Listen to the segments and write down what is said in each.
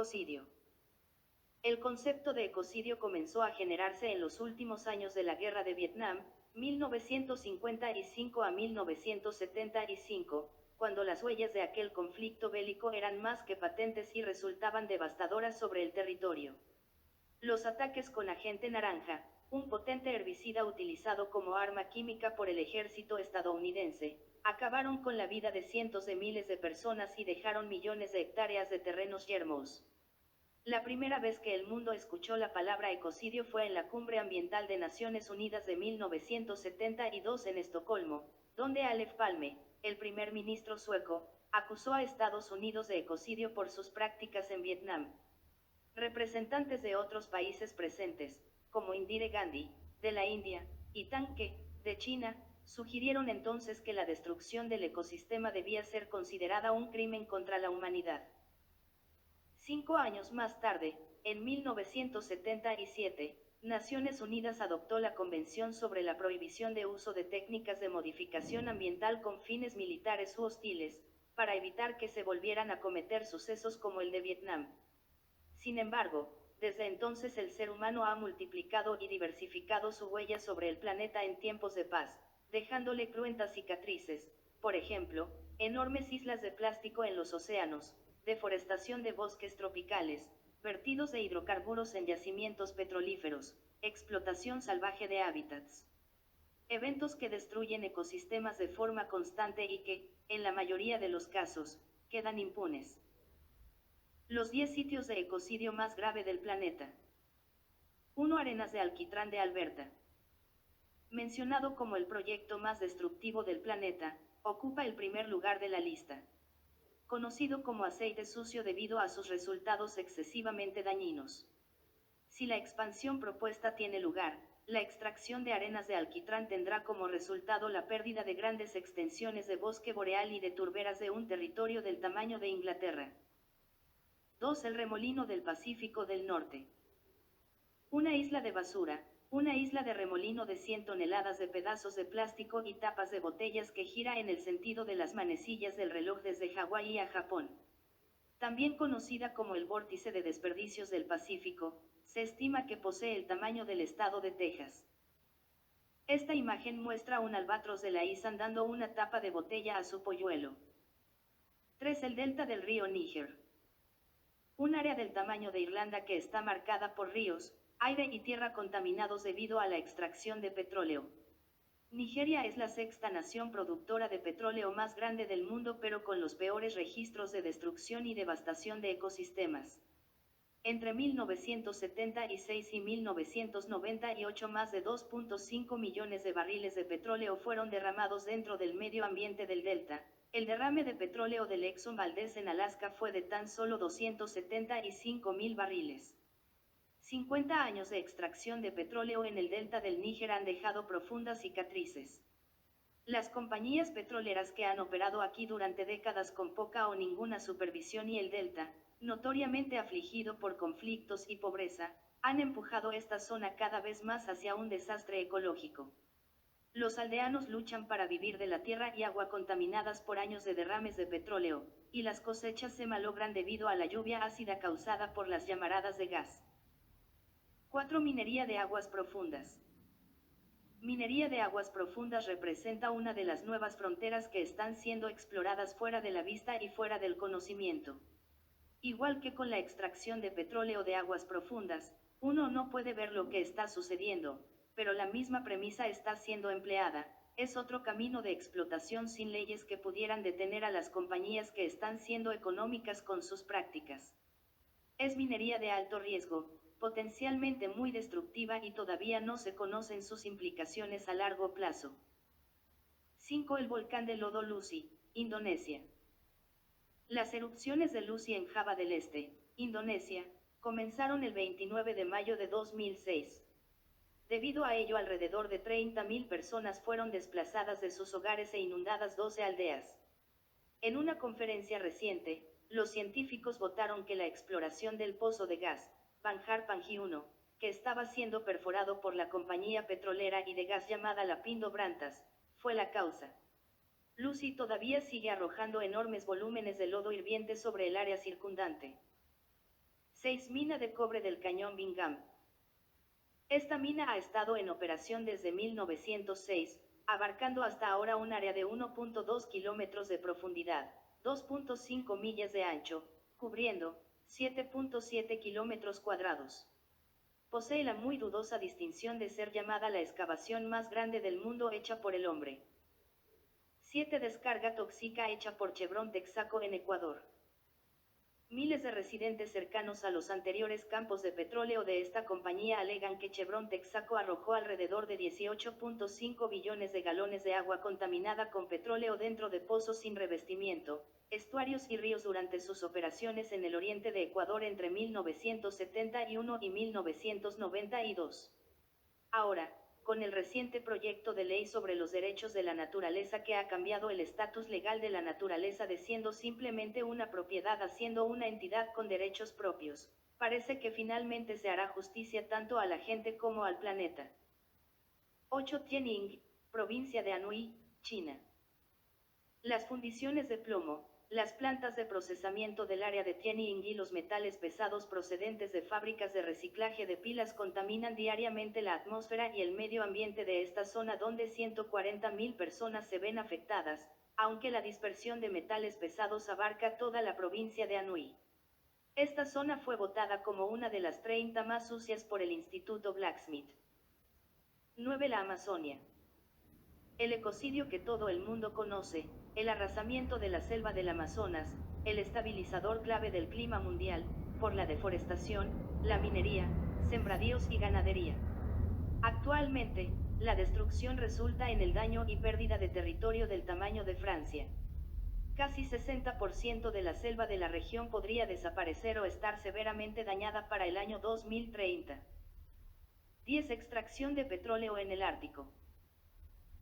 Ecocidio. El concepto de ecocidio comenzó a generarse en los últimos años de la Guerra de Vietnam, 1955 a 1975, cuando las huellas de aquel conflicto bélico eran más que patentes y resultaban devastadoras sobre el territorio. Los ataques con agente naranja, un potente herbicida utilizado como arma química por el ejército estadounidense, acabaron con la vida de cientos de miles de personas y dejaron millones de hectáreas de terrenos yermos. La primera vez que el mundo escuchó la palabra ecocidio fue en la Cumbre Ambiental de Naciones Unidas de 1972 en Estocolmo, donde Olof Palme, el primer ministro sueco, acusó a Estados Unidos de ecocidio por sus prácticas en Vietnam. Representantes de otros países presentes, como Indira Gandhi, de la India, y Tang Ke, de China, sugirieron entonces que la destrucción del ecosistema debía ser considerada un crimen contra la humanidad. 5 años más tarde, en 1977, Naciones Unidas adoptó la Convención sobre la Prohibición de Uso de Técnicas de Modificación Ambiental con fines militares u hostiles, para evitar que se volvieran a cometer sucesos como el de Vietnam. Sin embargo, desde entonces el ser humano ha multiplicado y diversificado su huella sobre el planeta en tiempos de paz, dejándole cruentas cicatrices, por ejemplo, enormes islas de plástico en los océanos, deforestación de bosques tropicales, vertidos de hidrocarburos en yacimientos petrolíferos, explotación salvaje de hábitats. Eventos que destruyen ecosistemas de forma constante y que, en la mayoría de los casos, quedan impunes. Los 10 sitios de ecocidio más grave del planeta. 1. Arenas de alquitrán de Alberta. Mencionado como el proyecto más destructivo del planeta, ocupa el primer lugar de la lista. Conocido como aceite sucio debido a sus resultados excesivamente dañinos. Si la expansión propuesta tiene lugar, la extracción de arenas de alquitrán tendrá como resultado la pérdida de grandes extensiones de bosque boreal y de turberas de un territorio del tamaño de Inglaterra. 2. El remolino del Pacífico del Norte. Una isla de basura, una isla de remolino de 100 toneladas de pedazos de plástico y tapas de botellas que gira en el sentido de las manecillas del reloj desde Hawái a Japón. También conocida como el vórtice de desperdicios del Pacífico, se estima que posee el tamaño del estado de Texas. Esta imagen muestra un albatros de la isla dando una tapa de botella a su polluelo. 3. El delta del río Níger. Un área del tamaño de Irlanda que está marcada por ríos, aire y tierra contaminados debido a la extracción de petróleo. Nigeria es la sexta nación productora de petróleo más grande del mundo, pero con los peores registros de destrucción y devastación de ecosistemas. Entre 1976 y 1998 más de 2.5 millones de barriles de petróleo fueron derramados dentro del medio ambiente del delta. El derrame de petróleo del Exxon Valdez en Alaska fue de tan solo 275.000 barriles. 50 años de extracción de petróleo en el delta del Níger han dejado profundas cicatrices. Las compañías petroleras que han operado aquí durante décadas con poca o ninguna supervisión y el delta, notoriamente afligido por conflictos y pobreza, han empujado esta zona cada vez más hacia un desastre ecológico. Los aldeanos luchan para vivir de la tierra y agua contaminadas por años de derrames de petróleo, y las cosechas se malogran debido a la lluvia ácida causada por las llamaradas de gas. 4. Minería de aguas profundas. Minería de aguas profundas representa una de las nuevas fronteras que están siendo exploradas fuera de la vista y fuera del conocimiento. Igual que con la extracción de petróleo de aguas profundas, uno no puede ver lo que está sucediendo, pero la misma premisa está siendo empleada. Es otro camino de explotación sin leyes que pudieran detener a las compañías que están siendo económicas con sus prácticas. Es minería de alto riesgo, potencialmente muy destructiva y todavía no se conocen sus implicaciones a largo plazo. 5. El volcán de lodo Lusi, Indonesia. Las erupciones de Lusi en Java del Este, Indonesia, comenzaron el 29 de mayo de 2006. Debido a ello, alrededor de 30.000 personas fueron desplazadas de sus hogares e inundadas 12 aldeas. En una conferencia reciente, los científicos votaron que la exploración del pozo de gas, Banjar Panji 1, que estaba siendo perforado por la compañía petrolera y de gas llamada Lapindo Brantas, fue la causa. Lucy todavía sigue arrojando enormes volúmenes de lodo hirviente sobre el área circundante. 6. Mina de cobre del Cañón Bingham. Esta mina ha estado en operación desde 1906, abarcando hasta ahora un área de 1.2 kilómetros de profundidad, 2.5 millas de ancho, cubriendo 7.7 kilómetros cuadrados. Posee la muy dudosa distinción de ser llamada la excavación más grande del mundo hecha por el hombre. 7. Descarga tóxica hecha por Chevron Texaco en Ecuador. Miles de residentes cercanos a los anteriores campos de petróleo de esta compañía alegan que Chevron Texaco arrojó alrededor de 18.5 billones de galones de agua contaminada con petróleo dentro de pozos sin revestimiento, estuarios y ríos durante sus operaciones en el oriente de Ecuador entre 1971 y 1992. Ahora, con el reciente proyecto de ley sobre los derechos de la naturaleza que ha cambiado el estatus legal de la naturaleza de siendo simplemente una propiedad a siendo una entidad con derechos propios, parece que finalmente se hará justicia tanto a la gente como al planeta. 8. Tianying, provincia de Anhui, China. Las fundiciones de plomo, las plantas de procesamiento del área de Tianying y los metales pesados procedentes de fábricas de reciclaje de pilas contaminan diariamente la atmósfera y el medio ambiente de esta zona donde 140.000 personas se ven afectadas, aunque la dispersión de metales pesados abarca toda la provincia de Anhui. Esta zona fue votada como una de las 30 más sucias por el Instituto Blacksmith. 9. La Amazonia. El ecocidio que todo el mundo conoce, el arrasamiento de la selva del Amazonas, el estabilizador clave del clima mundial, por la deforestación, la minería, sembradíos y ganadería. Actualmente, la destrucción resulta en el daño y pérdida de territorio del tamaño de Francia. Casi 60% de la selva de la región podría desaparecer o estar severamente dañada para el año 2030. 10. Extracción de petróleo en el Ártico.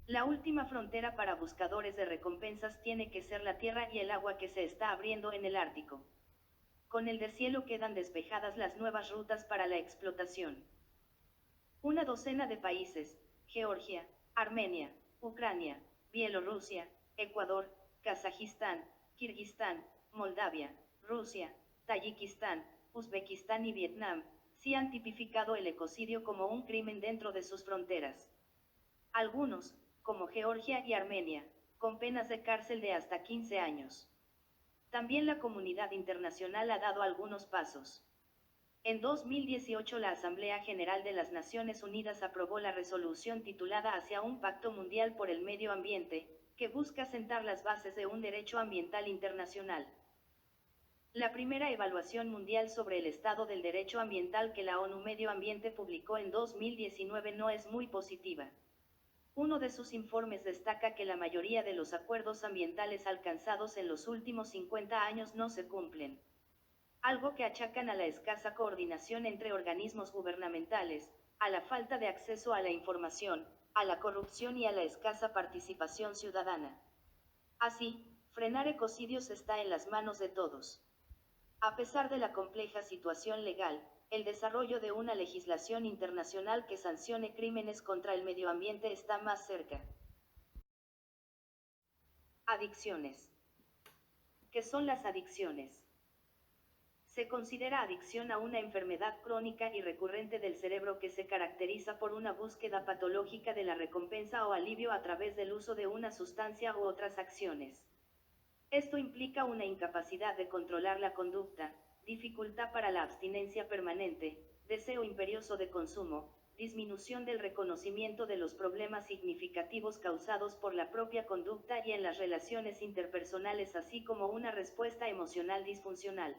La última frontera para buscadores de recompensas tiene que ser la tierra y el agua que se está abriendo en el Ártico. Con el deshielo quedan despejadas las nuevas rutas para la explotación. Una docena de países, Georgia, Armenia, Ucrania, Bielorrusia, Ecuador, Kazajistán, Kirguistán, Moldavia, Rusia, Tayikistán, Uzbekistán y Vietnam, sí han tipificado el ecocidio como un crimen dentro de sus fronteras. Algunos, como Georgia y Armenia, con penas de cárcel de hasta 15 años. También la comunidad internacional ha dado algunos pasos. En 2018 la Asamblea General de las Naciones Unidas aprobó la resolución titulada Hacia un Pacto Mundial por el Medio Ambiente, que busca sentar las bases de un derecho ambiental internacional. La primera evaluación mundial sobre el estado del derecho ambiental que la ONU Medio Ambiente publicó en 2019 no es muy positiva. Uno de sus informes destaca que la mayoría de los acuerdos ambientales alcanzados en los últimos 50 años no se cumplen. Algo que achacan a la escasa coordinación entre organismos gubernamentales, a la falta de acceso a la información, a la corrupción y a la escasa participación ciudadana. Así, frenar ecocidios está en las manos de todos. A pesar de la compleja situación legal, el desarrollo de una legislación internacional que sancione crímenes contra el medio ambiente está más cerca. Adicciones. ¿Qué son las adicciones? Se considera adicción a una enfermedad crónica y recurrente del cerebro que se caracteriza por una búsqueda patológica de la recompensa o alivio a través del uso de una sustancia u otras acciones. Esto implica una incapacidad de controlar la conducta, dificultad para la abstinencia permanente, deseo imperioso de consumo, disminución del reconocimiento de los problemas significativos causados por la propia conducta y en las relaciones interpersonales, así como una respuesta emocional disfuncional.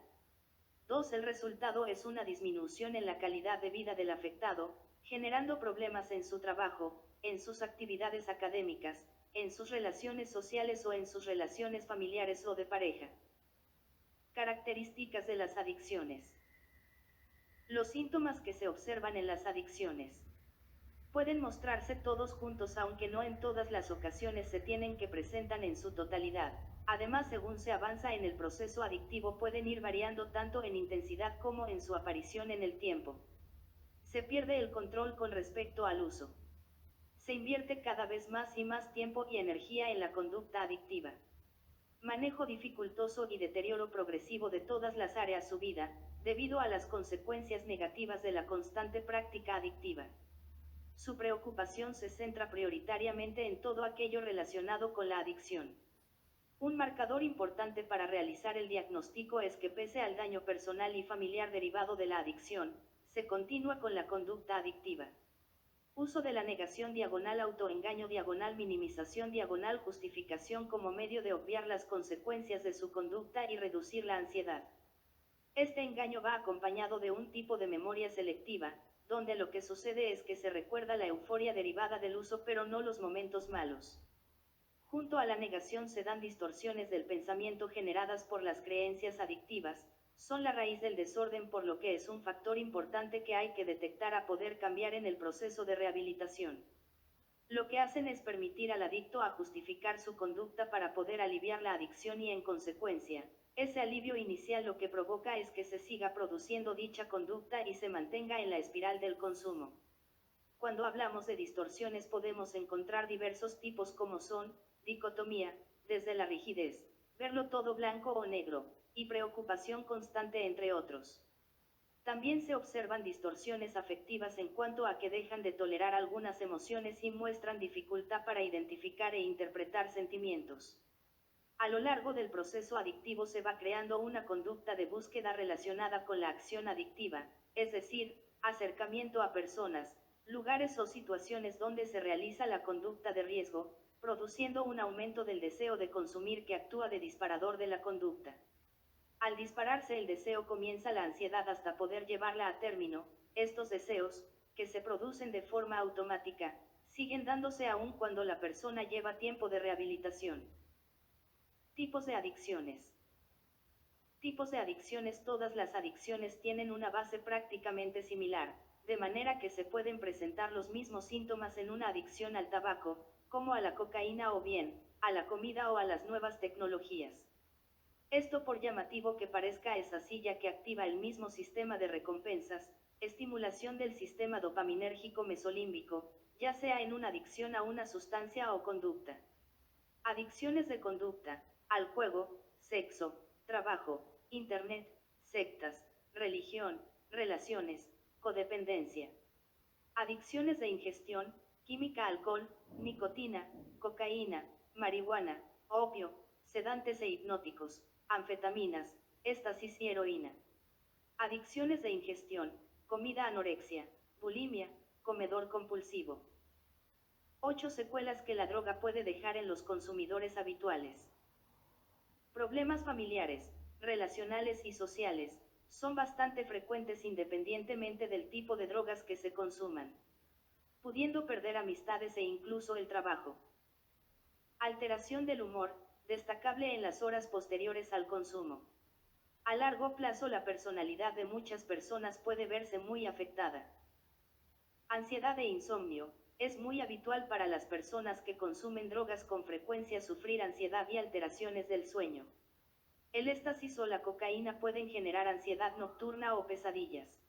2. El resultado es una disminución en la calidad de vida del afectado, generando problemas en su trabajo, en sus actividades académicas, en sus relaciones sociales o en sus relaciones familiares o de pareja. Características de las adicciones. Los síntomas que se observan en las adicciones pueden mostrarse todos juntos, aunque no en todas las ocasiones se tienen que presentan en su totalidad. Además, según se avanza en el proceso adictivo, pueden ir variando tanto en intensidad como en su aparición en el tiempo. Se pierde el control con respecto al uso. Se invierte cada vez más y más tiempo y energía en la conducta adictiva. manejo dificultoso y deterioro progresivo de todas las áreas de su vida, debido a las consecuencias negativas de la constante práctica adictiva. Su preocupación se centra prioritariamente en todo aquello relacionado con la adicción. Un marcador importante para realizar el diagnóstico es que pese al daño personal y familiar derivado de la adicción, se continúa con la conducta adictiva. Uso de la negación / autoengaño / minimización / justificación como medio de obviar las consecuencias de su conducta y reducir la ansiedad. Este engaño va acompañado de un tipo de memoria selectiva, donde lo que sucede es que se recuerda la euforia derivada del uso pero no los momentos malos. Junto a la negación se dan distorsiones del pensamiento generadas por las creencias adictivas, son la raíz del desorden, por lo que es un factor importante que hay que detectar a poder cambiar en el proceso de rehabilitación. Lo que hacen es permitir al adicto a justificar su conducta para poder aliviar la adicción y en consecuencia, ese alivio inicial lo que provoca es que se siga produciendo dicha conducta y se mantenga en la espiral del consumo. Cuando hablamos de distorsiones podemos encontrar diversos tipos como son, dicotomía, desde la rigidez, verlo todo blanco o negro, y preocupación constante entre otros. También se observan distorsiones afectivas en cuanto a que dejan de tolerar algunas emociones y muestran dificultad para identificar e interpretar sentimientos. A lo largo del proceso adictivo se va creando una conducta de búsqueda relacionada con la acción adictiva, es decir, acercamiento a personas, lugares o situaciones donde se realiza la conducta de riesgo, produciendo un aumento del deseo de consumir que actúa de disparador de la conducta. Al dispararse el deseo comienza la ansiedad hasta poder llevarla a término. Estos deseos, que se producen de forma automática, siguen dándose aún cuando la persona lleva tiempo de rehabilitación. Tipos de adicciones. Tipos de adicciones. Todas las adicciones tienen una base prácticamente similar, de manera que se pueden presentar los mismos síntomas en una adicción al tabaco, como a la cocaína o bien, a la comida o a las nuevas tecnologías. Esto por llamativo que parezca es así, ya que activa el mismo sistema de recompensas, estimulación del sistema dopaminérgico mesolímbico, ya sea en una adicción a una sustancia o conducta. Adicciones de conducta: al juego, sexo, trabajo, internet, sectas, religión, relaciones, codependencia. Adicciones de ingestión: química, alcohol, nicotina, cocaína, marihuana, opio, sedantes e hipnóticos, anfetaminas, éxtasis y heroína. Adicciones de ingestión: comida, anorexia, bulimia, comedor compulsivo. 8 secuelas que la droga puede dejar en los consumidores habituales. Problemas familiares, relacionales y sociales, son bastante frecuentes independientemente del tipo de drogas que se consuman, pudiendo perder amistades e incluso el trabajo. Alteración del humor, destacable en las horas posteriores al consumo. A largo plazo la personalidad de muchas personas puede verse muy afectada. Ansiedad e insomnio: es muy habitual para las personas que consumen drogas con frecuencia sufrir ansiedad y alteraciones del sueño. El éxtasis o la cocaína pueden generar ansiedad nocturna o pesadillas.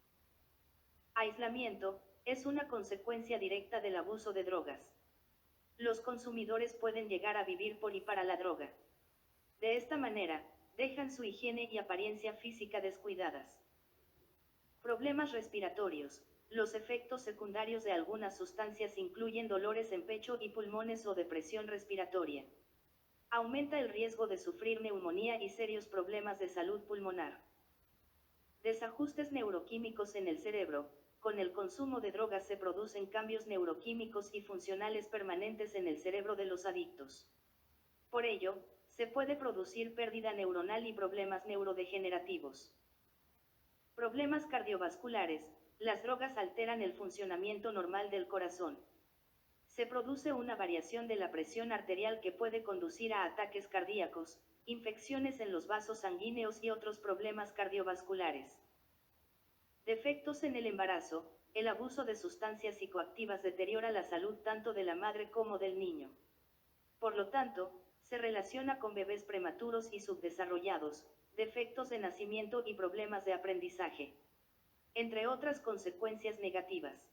Aislamiento: es una consecuencia directa del abuso de drogas. Los consumidores pueden llegar a vivir por y para la droga. De esta manera, dejan su higiene y apariencia física descuidadas. Problemas respiratorios: los efectos secundarios de algunas sustancias incluyen dolores en pecho y pulmones o depresión respiratoria. Aumenta el riesgo de sufrir neumonía y serios problemas de salud pulmonar. Desajustes neuroquímicos en el cerebro: con el consumo de drogas se producen cambios neuroquímicos y funcionales permanentes en el cerebro de los adictos. Por ello, se puede producir pérdida neuronal y problemas neurodegenerativos. Problemas cardiovasculares: las drogas alteran el funcionamiento normal del corazón. Se produce una variación de la presión arterial que puede conducir a ataques cardíacos, infecciones en los vasos sanguíneos y otros problemas cardiovasculares. Defectos en el embarazo: el abuso de sustancias psicoactivas deteriora la salud tanto de la madre como del niño. Por lo tanto, se relaciona con bebés prematuros y subdesarrollados, defectos de nacimiento y problemas de aprendizaje, entre otras consecuencias negativas.